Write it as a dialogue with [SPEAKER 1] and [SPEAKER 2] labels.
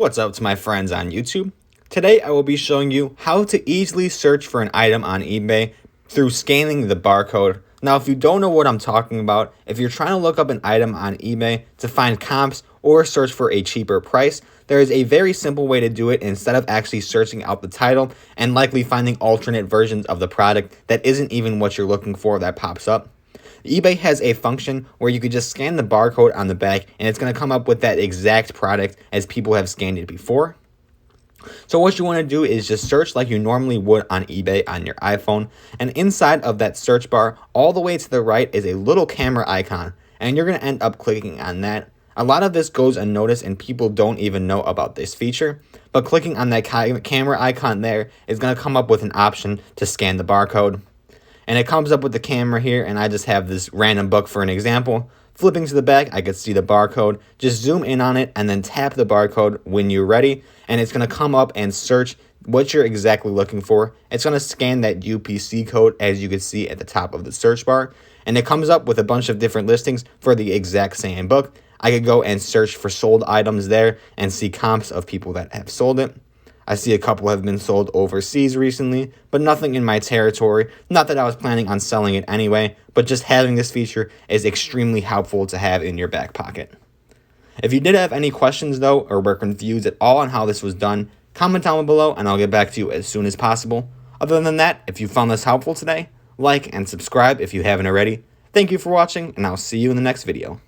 [SPEAKER 1] What's up to my friends on YouTube? Today I will be showing you how to easily search for an item on eBay through scanning the barcode. Now if you don't know what I'm talking about, if you're trying to look up an item on eBay to find comps or search for a cheaper price, there is a very simple way to do it instead of actually searching out the title and likely finding alternate versions of the product that isn't even what you're looking for that pops up. eBay has a function where you could just scan the barcode on the back and it's going to come up with that exact product as people have scanned it before. So what you want to do is just search like you normally would on eBay on your iPhone, and inside of that search bar all the way to the right is a little camera icon, and you're going to end up clicking on that. A lot of this goes unnoticed and people don't even know about this feature, but clicking on that camera icon there is going to come up with an option to scan the barcode. And it comes up with the camera here, and I just have this random book for an example. Flipping to the back, I could see the barcode. Just zoom in on it and then tap the barcode when you're ready, and it's going to come up and search what you're exactly looking for. It's going to scan that UPC code as you can see at the top of the search bar, and it comes up with a bunch of different listings for the exact same book. I could go and search for sold items there and see comps of people that have sold it. I see a couple have been sold overseas recently, but nothing in my territory. Not that I was planning on selling it anyway, but just having this feature is extremely helpful to have in your back pocket. If you did have any questions though, or were confused at all on how this was done, comment down below and I'll get back to you as soon as possible. Other than that, if you found this helpful today, like and subscribe if you haven't already. Thank you for watching, and I'll see you in the next video.